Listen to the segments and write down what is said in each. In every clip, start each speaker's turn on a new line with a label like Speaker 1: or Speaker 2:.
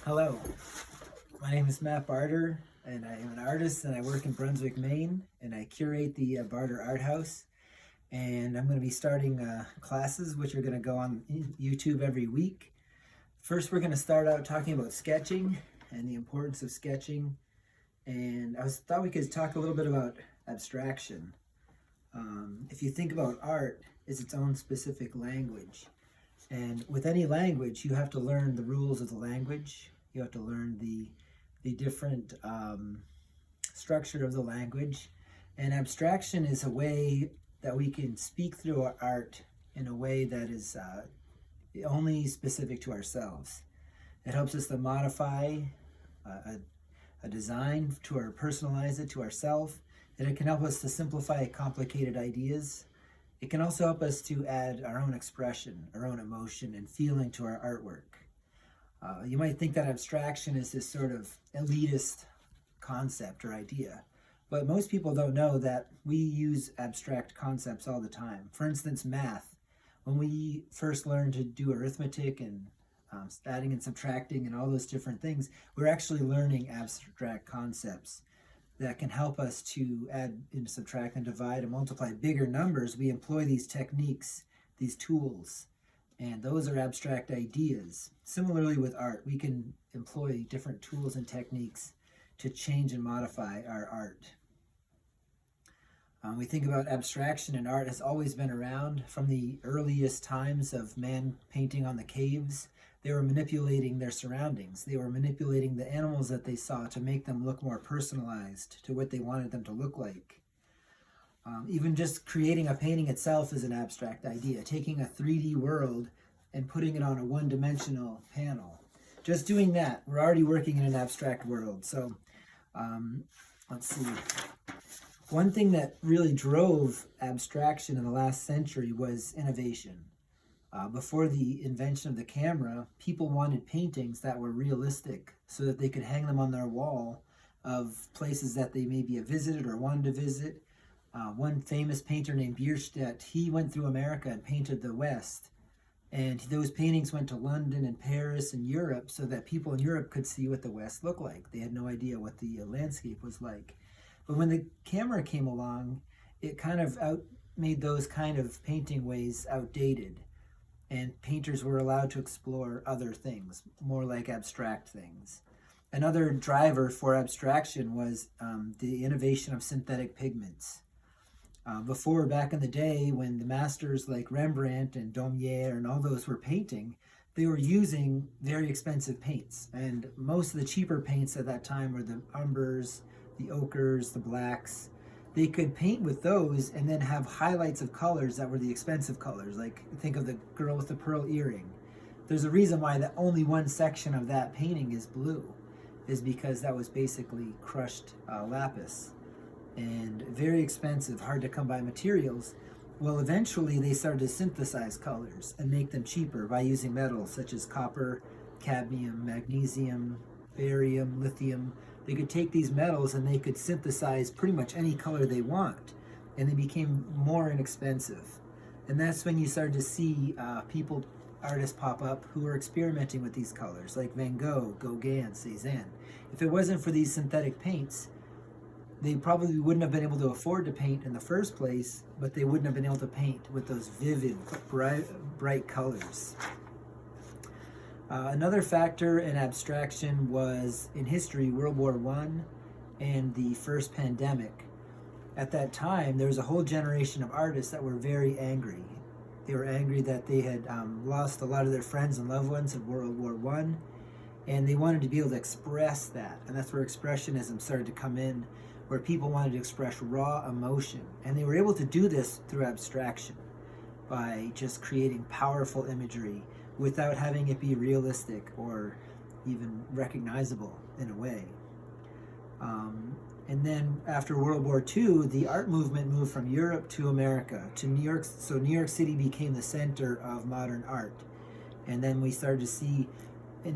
Speaker 1: Hello, my name is Matt Barter, and I am an artist, and I work in Brunswick, Maine, and I curate the Barter Art House. And I'm going to be starting classes, which are going to go on YouTube every week. First, we're going to start out talking about sketching and the importance of sketching. And thought we could talk a little bit about abstraction. If you think about art, it's its own specific language. And with any language, you have to learn the rules of the language. You have to learn the different structure of the language. And abstraction is a way that we can speak through our art in a way that is only specific to ourselves. It helps us to modify a design or personalize it to ourselves. And it can help us to simplify complicated ideas. It can also help us to add our own expression, our own emotion and feeling to our artwork. You might think that abstraction is this sort of elitist concept or idea, but most people don't know that we use abstract concepts all the time. For instance, math. When we first learned to do arithmetic and adding and subtracting and all those different things, we're actually learning abstract concepts that can help us to add and subtract and divide and multiply bigger numbers. We employ these techniques, these tools, and those are abstract ideas. Similarly with art, we can employ different tools and techniques to change and modify our art. We think about abstraction, and art has always been around from the earliest times of man painting on the caves. They were manipulating their surroundings. They were manipulating the animals that they saw to make them look more personalized to what they wanted them to look like. Even just creating a painting itself is an abstract idea, taking a 3D world and putting it on a one-dimensional panel. Just doing that, we're already working in an abstract world. So let's see. One thing that really drove abstraction in the last century was innovation. Before the invention of the camera, people wanted paintings that were realistic so that they could hang them on their wall of places that they maybe have visited or wanted to visit. One famous painter named Bierstedt, he went through America and painted the West. And those paintings went to London and Paris and Europe so that people in Europe could see what the West looked like. They had no idea what the landscape was like. But when the camera came along, it kind of made those kind of painting ways outdated. And painters were allowed to explore other things, more like abstract things. Another driver for abstraction was the innovation of synthetic pigments. Before, back in the day, when the masters like Rembrandt and Daumier and all those were painting, they were using very expensive paints. And most of the cheaper paints at that time were the umbers, the ochres, the blacks. They could paint with those and then have highlights of colors that were the expensive colors. Like think of the girl with the pearl earring. There's a reason why that only one section of that painting is blue, is because that was basically crushed lapis and very expensive, hard to come by materials. Well, eventually they started to synthesize colors and make them cheaper by using metals such as copper, cadmium, magnesium, barium, lithium. They could take these metals and they could synthesize pretty much any color they want, and they became more inexpensive. And that's when you started to see artists pop up who were experimenting with these colors, like Van Gogh, Gauguin, Cézanne. If it wasn't for these synthetic paints, they probably wouldn't have been able to afford to paint in the first place, but they wouldn't have been able to paint with those vivid, bright colors. Another factor in abstraction was, in history, World War I and the first pandemic. At that time, there was a whole generation of artists that were very angry. They were angry that they had lost a lot of their friends and loved ones in World War I, and they wanted to be able to express that. And that's where expressionism started to come in, where people wanted to express raw emotion. And they were able to do this through abstraction, by just creating powerful imagery without having it be realistic or even recognizable in a way. And then after World War II, the art movement moved from Europe to America, to New York. So New York City became the center of modern art. And then we started to see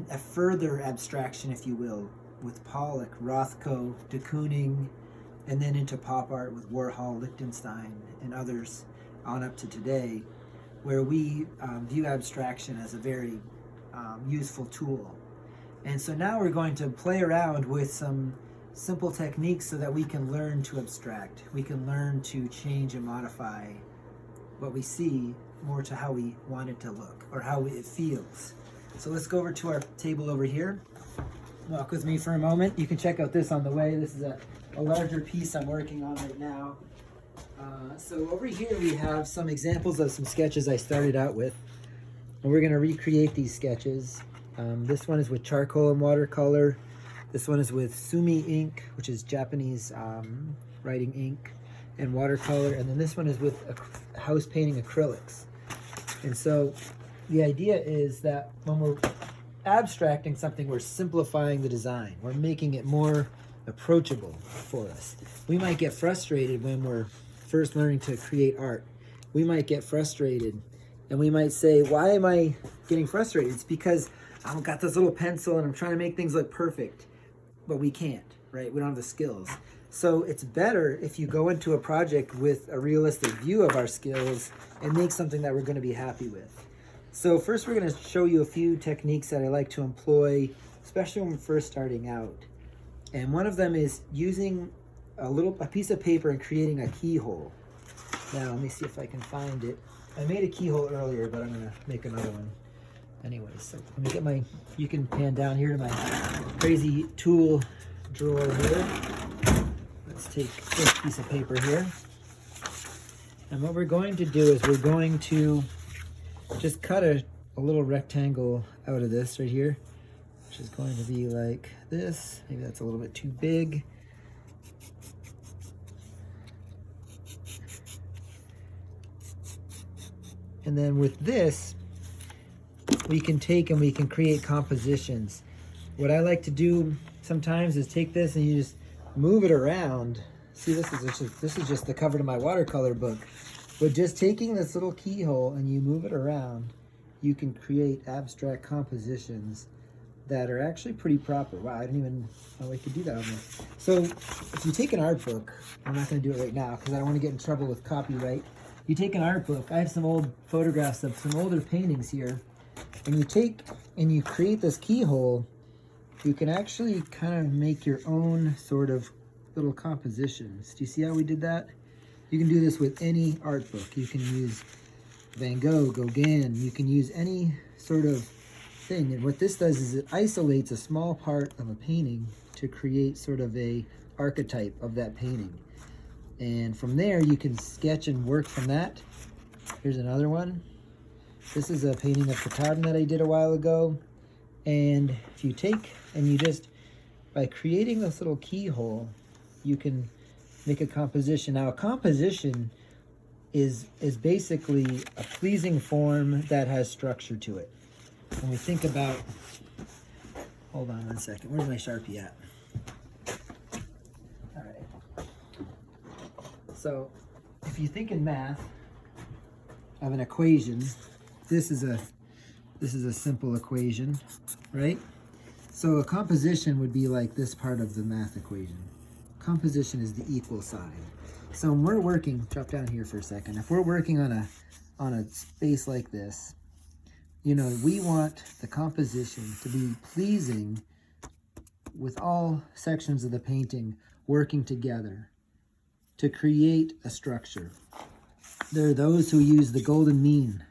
Speaker 1: a further abstraction, if you will, with Pollock, Rothko, de Kooning, and then into pop art with Warhol, Lichtenstein, and others on up to today, where we view abstraction as a very useful tool. And so now we're going to play around with some simple techniques so that we can learn to abstract. We can learn to change and modify what we see more to how we want it to look or how it feels. So let's go over to our table over here. Walk with me for a moment. You can check out this on the way. This is a larger piece I'm working on right now. So over here we have some examples of some sketches I started out with. And we're going to recreate these sketches. This one is with charcoal and watercolor. This one is with sumi ink, which is Japanese writing ink, and watercolor. And then this one is with house painting acrylics. And so the idea is that when we're abstracting something, we're simplifying the design. We're making it more approachable for us. We might get frustrated when we're first learning to create art. We might get frustrated and we might say, why am I getting frustrated? It's because I've got this little pencil and I'm trying to make things look perfect, but we can't, right? We don't have the skills. So it's better if you go into a project with a realistic view of our skills and make something that we're going to be happy with. So first we're going to show you a few techniques that I like to employ, especially when we're first starting out. And one of them is using a piece of paper and creating a keyhole. Now let me see if I can find it. I made a keyhole earlier, but I'm going to make another one. Anyways, so let me get you can pan down here to my crazy tool drawer here. Let's take this piece of paper here. And what we're going to do is we're going to just cut a little rectangle out of this right here, which is going to be like this. Maybe that's a little bit too big. And then with this, we can take and we can create compositions. What I like to do sometimes is take this and you just move it around. See, this is just the cover to my watercolor book. But just taking this little keyhole and you move it around, you can create abstract compositions that are actually pretty proper. Wow, I didn't even know I could do that on this. So if you take an art book, I'm not going to do it right now because I don't want to get in trouble with copyright. You take an art book. I have some old photographs of some older paintings here. And you take and you create this keyhole, you can actually kind of make your own sort of little compositions. Do you see how we did that? You can do this with any art book. You can use Van Gogh, Gauguin. You can use any sort of thing. And what this does is it isolates a small part of a painting to create sort of a archetype of that painting. And from there, you can sketch and work from that. Here's another one. This is a painting of Katahdin that I did a while ago. And if you take and you just, by creating this little keyhole, you can make a composition. Now, a composition is basically a pleasing form that has structure to it. When we think about, hold on one second, where's my Sharpie at? All right. So, if you think in math of an equation, this is a simple equation, right? So a composition would be like this part of the math equation. Composition is the equal sign. So when we're working, drop down here for a second. If we're working on a space like this, you know, we want the composition to be pleasing with all sections of the painting working together to create a structure. There are those who use the golden mean.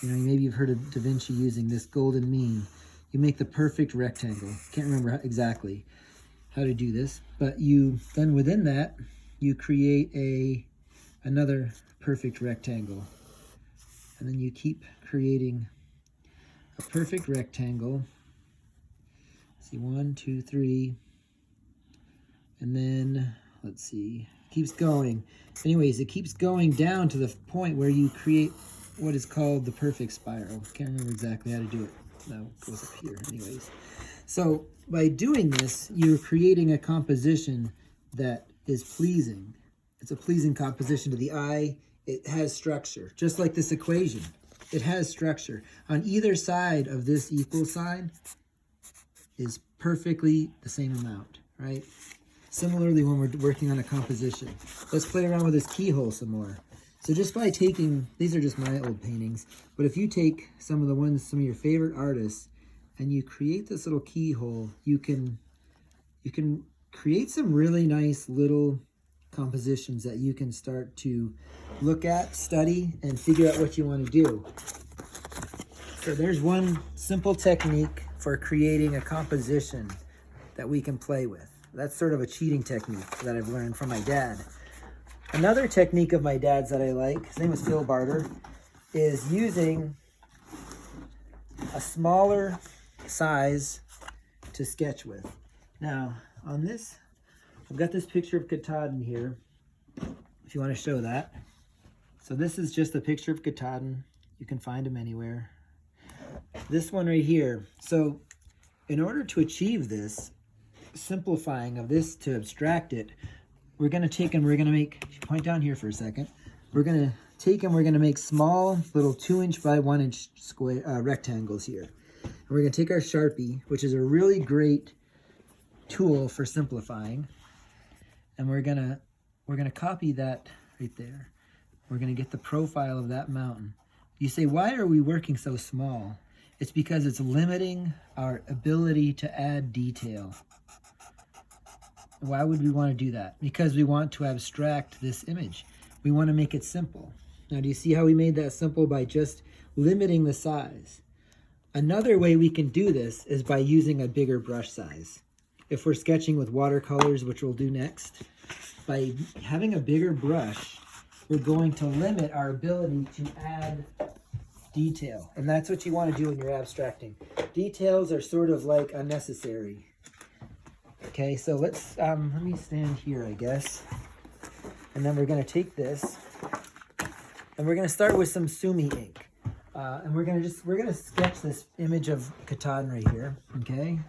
Speaker 1: You know, maybe you've heard of Da Vinci using this golden mean. You make the perfect rectangle. Can't remember exactly how to do this, but you then within that, you create another perfect rectangle. And then you keep creating a perfect rectangle. See, 1, 2, 3. And then, let's see, it keeps going. Anyways, it keeps going down to the point where you create what is called the perfect spiral. Can't remember exactly how to do it. No, it goes up here. Anyways, so by doing this, you're creating a composition that is pleasing. It's a pleasing composition to the eye. It has structure, just like this equation. It has structure. On either side of this equal sign is perfectly the same amount, right? Similarly, when we're working on a composition. Let's play around with this keyhole some more. So just by taking, these are just my old paintings, but if you take some of your favorite artists and you create this little keyhole, you can create some really nice little compositions that you can start to look at, study, and figure out what you want to do. So there's one simple technique for creating a composition that we can play with. That's sort of a cheating technique that I've learned from my dad. Another technique of my dad's that I like, his name is Barter, is using a smaller size to sketch with. Now, on this, I've got this picture of Katahdin here, if you want to show that. So this is just a picture of Katahdin. You can find him anywhere. This one right here. So in order to achieve this simplifying of this to abstract it, we're going to take and we're going to make, point down here for a second. We're going to take and we're going to make small little 2" by 1" square rectangles here. And we're going to take our Sharpie, which is a really great tool for simplifying, and we're gonna copy that right there. We're gonna get the profile of that mountain. You say, why are we working so small? It's because it's limiting our ability to add detail. Why would we want to do that? Because we want to abstract this image. We want to make it simple. Now, do you see how we made that simple by just limiting the size? Another way we can do this is by using a bigger brush size. If we're sketching with watercolors, which we'll do next, by having a bigger brush, we're going to limit our ability to add detail. And that's what you want to do when you're abstracting. Details are sort of like unnecessary. Okay, so let's, let me stand here, I guess. And then we're going to take this, and we're going to start with some Sumi ink. And we're going to sketch this image of Katahdin right here, okay?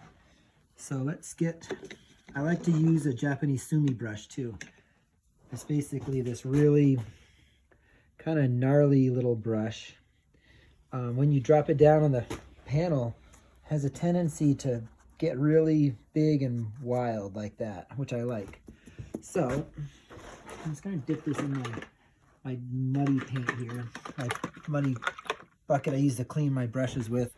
Speaker 1: So let's get, I like to use a Japanese Sumi brush too. It's basically this really kind of gnarly little brush. When you drop it down on the panel, it has a tendency to get really big and wild like that, which I like. So I'm just going to dip this in my muddy paint here, my muddy bucket I use to clean my brushes with.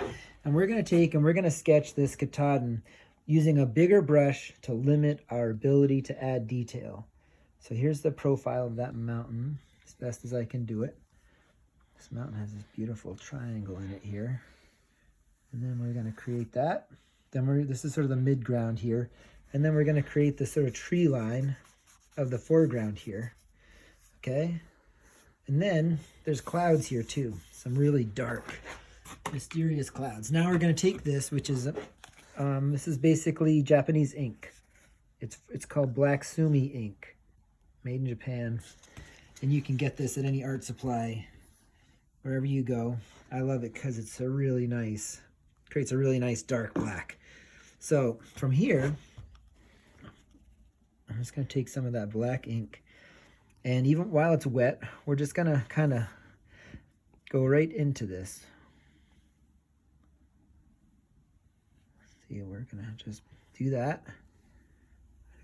Speaker 1: And we're going to take and we're going to sketch this Katahdin using a bigger brush to limit our ability to add detail. So here's the profile of that mountain, as best as I can do it. This mountain has this beautiful triangle in it here. And then we're going to create that. Then this is sort of the midground here. And then we're going to create this sort of tree line of the foreground here. Okay? And then there's clouds here too. Some really dark, mysterious clouds. Now we're going to take this, which is this is basically Japanese ink. It's called Black Sumi ink, made in Japan. And you can get this at any art supply, wherever you go. I love it because it's a really nice, creates a really nice dark black. So from here, I'm just going to take some of that black ink. And even while it's wet, we're just going to kind of go right into this. See, we're going to just do that.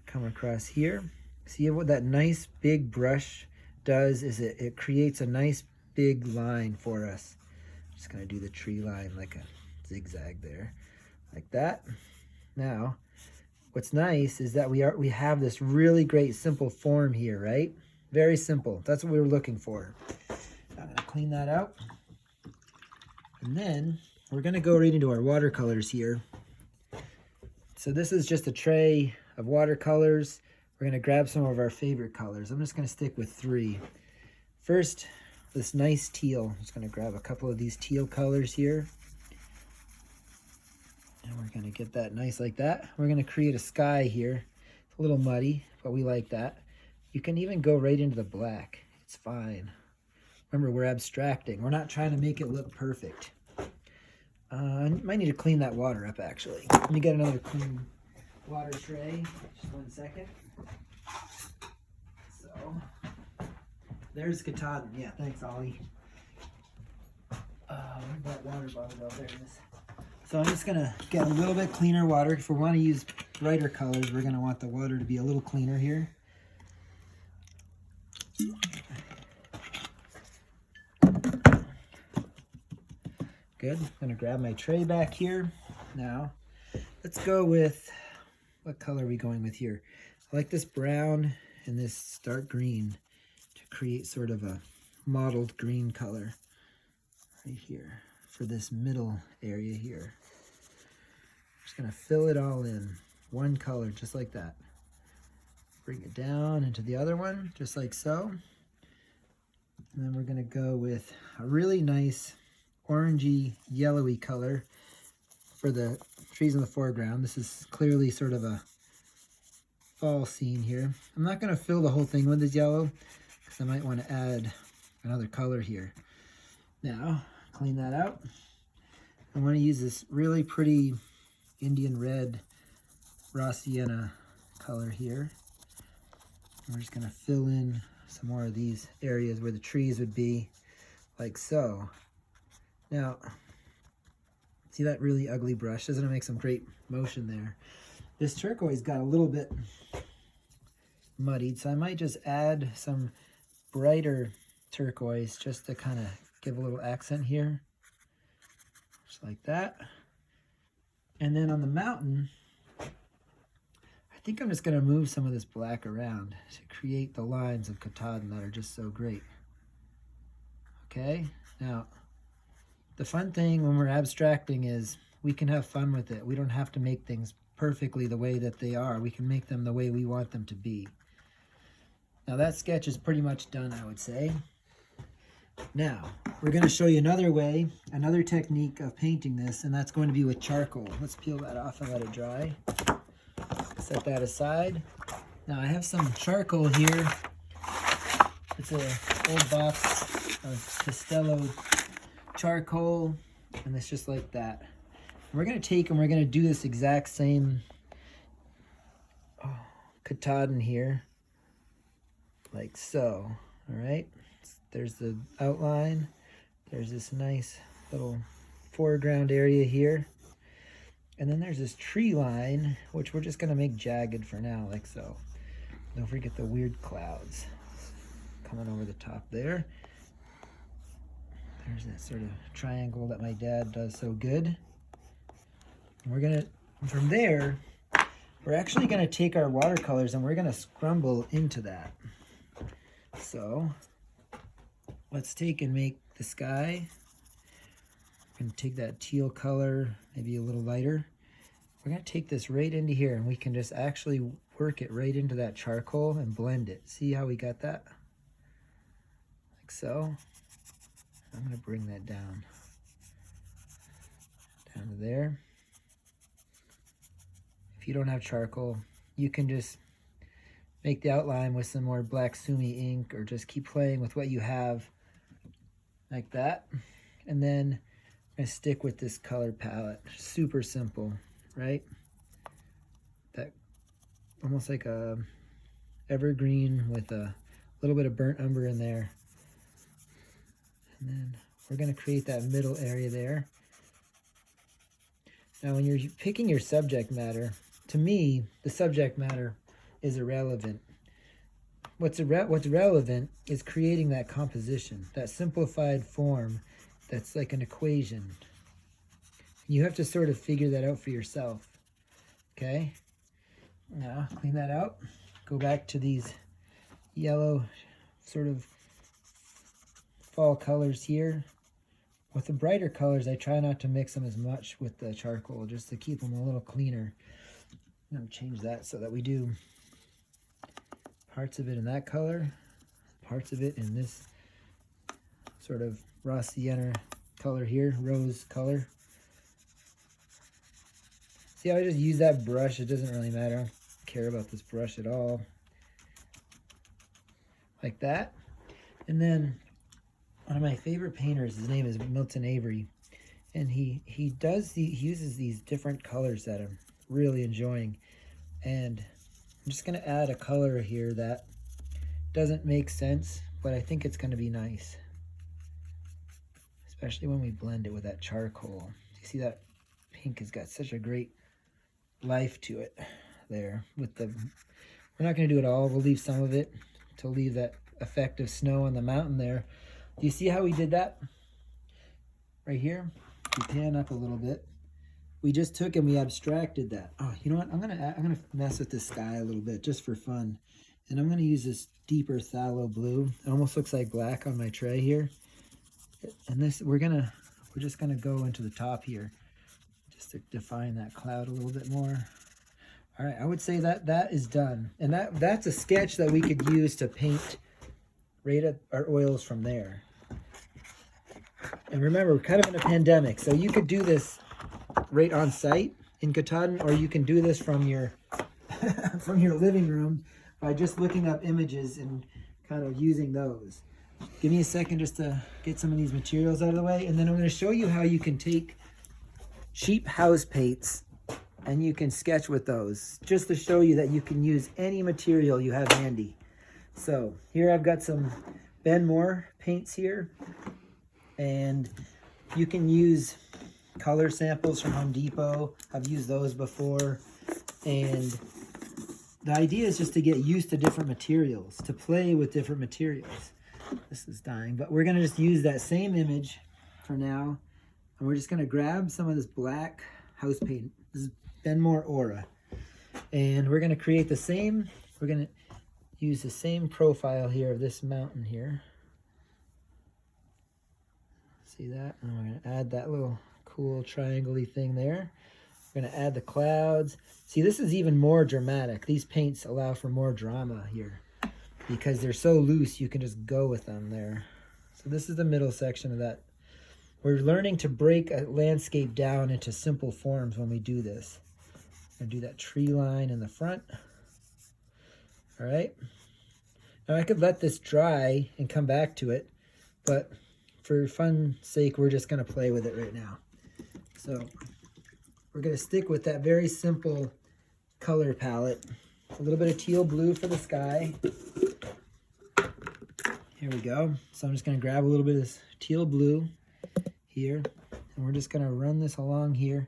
Speaker 1: Come across here. See what that nice big brush does is it creates a nice big line for us. Just going to do the tree line like a zigzag there, like that. Now, what's nice is that we have this really great simple form here, right? Very simple. That's what we were looking for. I'm going to clean that out. And then we're going to go right into our watercolors here. So this is just a tray of watercolors. We're going to grab some of our favorite colors. I'm just going to stick with 3. First, this nice teal. I'm just going to grab a couple of these teal colors here. And we're going to get that nice like that. We're going to create a sky here. It's a little muddy, but we like that. You can even go right into the black. It's fine. Remember, we're abstracting. We're not trying to make it look perfect. I might need to clean that water up, actually. Let me get another clean water tray. Just 1 second. So, there's Katahdin. Yeah, thanks, Ollie. Where'd that water bottle go? There it is. So I'm just going to get a little bit cleaner water. If we want to use brighter colors, we're going to want the water to be a little cleaner here. Good. I'm going to grab my tray back here. Now, let's go with, what color are we going with here? I like this brown and this dark green to create sort of a mottled green color right here for this middle area here. Just gonna fill it all in, one color, just like that. Bring it down into the other one, just like so. And then we're gonna go with a really nice orangey, yellowy color for the trees in the foreground. This is clearly sort of a fall scene here. I'm not gonna fill the whole thing with this yellow because I might want to add another color here. Now, clean that out. I want to use this really pretty Indian red raw sienna color here. We're just gonna fill in some more of these areas where the trees would be, like so. Now, see that really ugly brush? Doesn't it make some great motion there? This turquoise got a little bit muddied, so I might just add some brighter turquoise just to kind of give a little accent here. Just like that. And then on the mountain, I think I'm just going to move some of this black around to create the lines of Katahdin that are just so great. Okay, now the fun thing when we're abstracting is we can have fun with it. We don't have to make things perfectly the way that they are. We can make them the way we want them to be. Now that sketch is pretty much done, I would say. Now, we're going to show you another way, another technique of painting this, and that's going to be with charcoal. Let's peel that off and let it dry. Set that aside. Now I have some charcoal here. It's an old box of Castello charcoal, and it's just like that. We're going to take and we're going to do this exact same Katahdin here, like so. All right, there's the outline. There's this nice little foreground area here. And then there's this tree line, which we're just going to make jagged for now, like so. Don't forget the weird clouds coming over the top there. There's that sort of triangle that my dad does so good. And we're going to, from there, we're actually going to take our watercolors and we're going to scrumble into that. So let's take and make the sky. We're going to take that teal color, maybe a little lighter. We're going to take this right into here and we can just actually work it right into that charcoal and blend it. See how we got that? Like so. I'm going to bring that down to there. If you don't have charcoal, you can just make the outline with some more black sumi ink or just keep playing with what you have like that. And then I'm going to stick with this color palette. Super simple, right? That almost like a evergreen with a little bit of burnt umber in there. And then we're going to create that middle area there. Now when you're picking your subject matter, to me, the subject matter is irrelevant. What's relevant is creating that composition, that simplified form that's like an equation. You have to sort of figure that out for yourself. Okay? Now, clean that out. Go back to these yellow sort of fall colors here. With the brighter colors, I try not to mix them as much with the charcoal just to keep them a little cleaner. I'm going to change that so that we do parts of it in that color, parts of it in this sort of raw sienna color here, rose color. See how I just use that brush? It doesn't really matter. I don't care about this brush at all. Like that. And then one of my favorite painters, his name is Milton Avery, and he uses these different colors that I'm really enjoying. And I'm just going to add a color here that doesn't make sense, but I think it's going to be nice. Especially when we blend it with that charcoal. You see that pink has got such a great life to it there. We're not going to do it all. We'll leave some of it to leave that effect of snow on the mountain there. Do you see how we did that? Right here, we pan up a little bit. we just took and we abstracted that. Oh, you know what? I'm gonna mess with this sky a little bit just for fun. And I'm gonna use this deeper phthalo blue. It almost looks like black on my tray here. And this, we're just gonna go into the top here just to define that cloud a little bit more. All right, I would say that is done. And that's a sketch that we could use to paint right at our oils from there. And remember, we're kind of in a pandemic, so you could do this right on site in Katahdin, or you can do this from your from your living room by just looking up images and kind of using those. Give me a second just to get some of these materials out of the way, and then I'm going to show you how you can take cheap house paints and you can sketch with those, just to show you that you can use any material you have handy. So here I've got some Benmore paints here, and you can use color samples from Home Depot. I've used those before, and the idea is just to get used to different materials, to play with different materials. This is dying, but we're gonna just use that same image for now, and we're just gonna grab some of this black house paint. This is Benmore Aura, and we're gonna create the same, we're gonna use the same profile here of this mountain here. See that? And we're gonna add that little cool triangle-y thing there. We're gonna add the clouds. See, this is even more dramatic. These paints allow for more drama here because they're so loose, you can just go with them there. So this is the middle section of that. We're learning to break a landscape down into simple forms when we do this. I'm gonna do that tree line in the front. All right. Now I could let this dry and come back to it, but for fun's sake, we're just gonna play with it right now. So we're gonna stick with that very simple color palette. A little bit of teal blue for the sky. Here we go. So I'm just gonna grab a little bit of this teal blue here, and we're just gonna run this along here.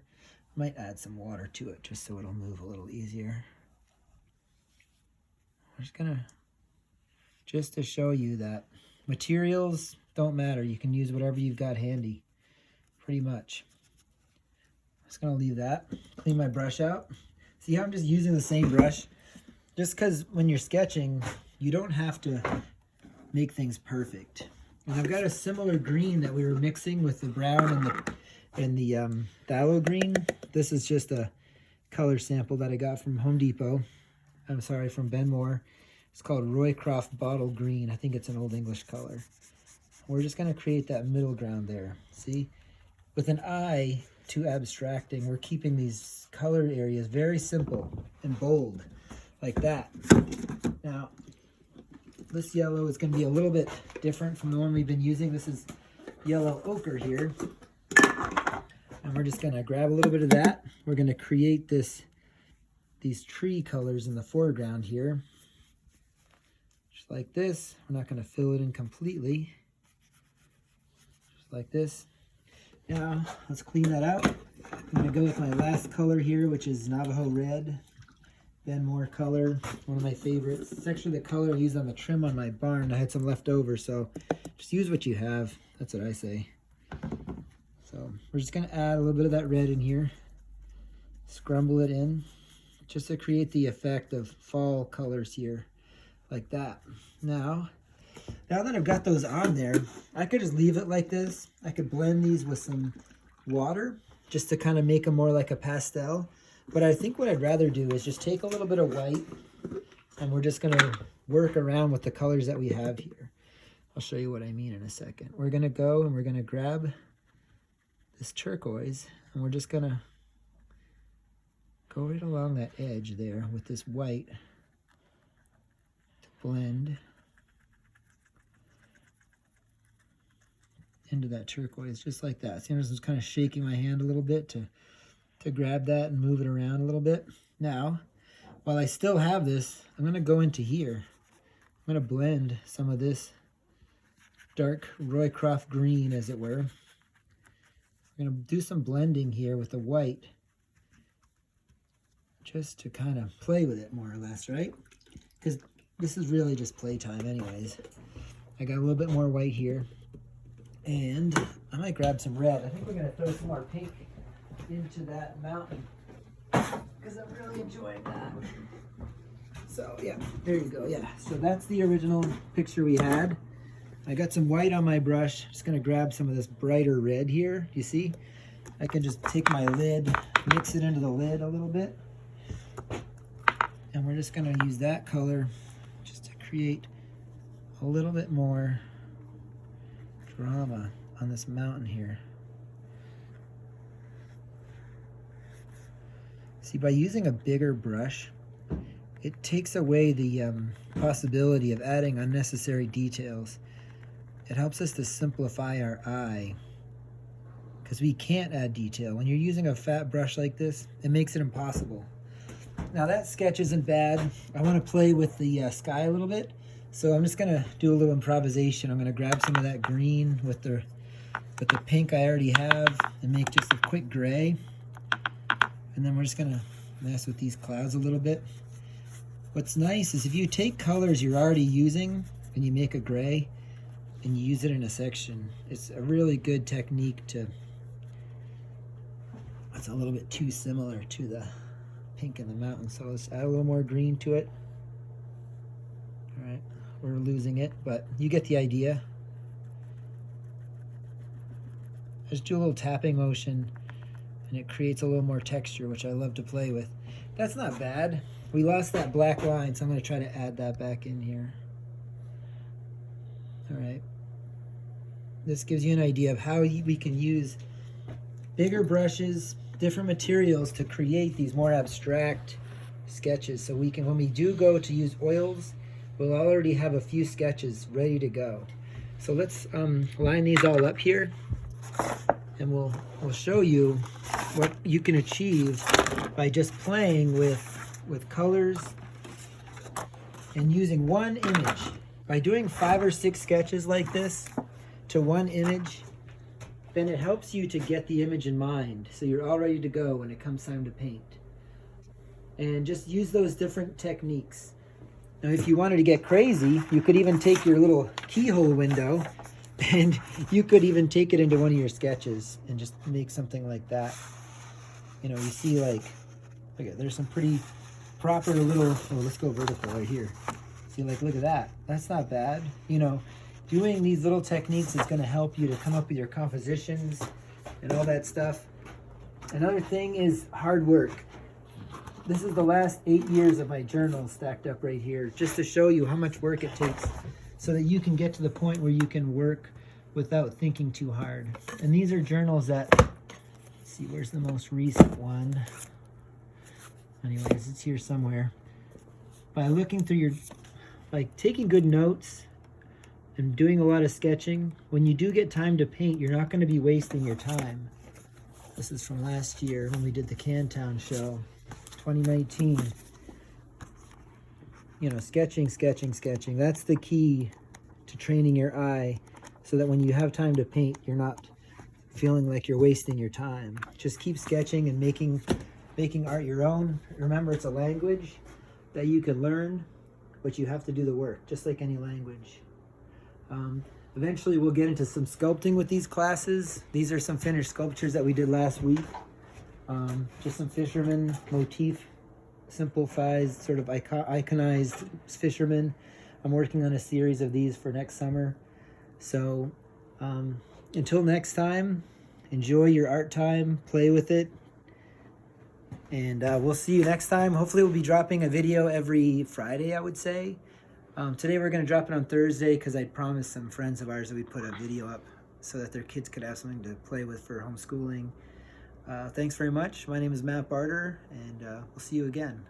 Speaker 1: Might add some water to it just so it'll move a little easier. We're just gonna, just to show you that materials don't matter. You can use whatever you've got handy, pretty much. Just gonna leave that, clean my brush out. See how I'm just using the same brush? Just because when you're sketching, you don't have to make things perfect. And I've got a similar green that we were mixing with the brown and the phthalo green. This is just a color sample that I got from Home Depot. I'm sorry, from Benmore. It's called Roycroft Bottle Green. I think it's an Old English color. We're just gonna create that middle ground there. See, with an eye to abstracting, we're keeping these color areas very simple and bold, like that. Now, this yellow is gonna be a little bit different from the one we've been using. This is yellow ochre here. And we're just gonna grab a little bit of that. We're gonna create these tree colors in the foreground here. Just like this. We're not gonna fill it in completely. Just like this. Now, let's clean that out. I'm gonna go with my last color here, which is Navajo Red. Benmore color, one of my favorites. It's actually the color I used on the trim on my barn. I had some left over, so just use what you have. That's what I say. So we're just gonna add a little bit of that red in here. Scrumble it in, just to create the effect of fall colors here, like that. Now that I've got those on there, I could just leave it like this. I could blend these with some water, just to kind of make them more like a pastel. But I think what I'd rather do is just take a little bit of white, and we're just gonna work around with the colors that we have here. I'll show you what I mean in a second. We're gonna go and we're gonna grab this turquoise, and we're just gonna go right along that edge there with this white to blend into that turquoise, just like that. See, I'm just kind of shaking my hand a little bit to grab that and move it around a little bit. Now, while I still have this, I'm gonna go into here. I'm gonna blend some of this dark Roycroft green, as it were. I'm gonna do some blending here with the white, just to kind of play with it more or less, right? Because this is really just playtime anyways. I got a little bit more white here, and I might grab some red. I think we're gonna throw some more pink into that mountain because I'm really enjoying that. So yeah, there you go. Yeah, so that's the original picture we had. I got some white on my brush. Just gonna grab some of this brighter red here. You see? I can just take my lid, mix it into the lid a little bit. And we're just gonna use that color just to create a little bit more drama on this mountain here. See, by using a bigger brush, it takes away the possibility of adding unnecessary details. It helps us to simplify our eye because we can't add detail. When you're using a fat brush like this, it makes it impossible. Now that sketch isn't bad. I want to play with the sky a little bit, so I'm just gonna do a little improvisation. I'm gonna grab some of that green with the pink I already have and make just a quick gray. And then we're just gonna mess with these clouds a little bit. What's nice is if you take colors you're already using and you make a gray and you use it in a section, it's a really good technique to, it's a little bit too similar to the pink in the mountain, so let's add a little more green to it. All right, we're losing it, but you get the idea. Just do a little tapping motion and it creates a little more texture, which I love to play with. That's not bad. We lost that black line, so I'm going to try to add that back in here. All right. This gives you an idea of how we can use bigger brushes, different materials to create these more abstract sketches. So we can, when we do go to use oils, we'll already have a few sketches ready to go. So let's line these all up here, and we'll show you what you can achieve by just playing with colors and using one image. By doing 5 or 6 sketches like this to one image, then it helps you to get the image in mind, so you're all ready to go when it comes time to paint. And just use those different techniques. Now if you wanted to get crazy, you could even take your little keyhole window and you could even take it into one of your sketches and just make something like that. You know, you see, like, okay, there's some pretty proper little, oh, let's go vertical right here. See, like, look at that. That's not bad. You know, doing these little techniques is going to help you to come up with your compositions and all that stuff. Another thing is hard work. This is the last 8 years of my journal stacked up right here, just to show you how much work it takes so that you can get to the point where you can work without thinking too hard. And these are journals that, let's see, where's the most recent one? Anyways, it's here somewhere. By looking through by taking good notes and doing a lot of sketching, when you do get time to paint, you're not going to be wasting your time. This is from last year when we did the Cantown show, 2019. You know, sketching. That's the key to training your eye so that when you have time to paint, you're not feeling like you're wasting your time. Just keep sketching and making art your own. Remember, it's a language that you can learn, but you have to do the work, just like any language. Eventually, we'll get into some sculpting with these classes. These are some finished sculptures that we did last week. Just some fisherman motif, simplified, sort of iconized fishermen. I'm working on a series of these for next summer. So until next time, enjoy your art time, play with it, and we'll see you next time. Hopefully we'll be dropping a video every Friday, I would say. Today we're going to drop it on Thursday because I promised some friends of ours that we'd put a video up so that their kids could have something to play with for homeschooling. Thanks very much. My name is Matt Barter, and we'll see you again.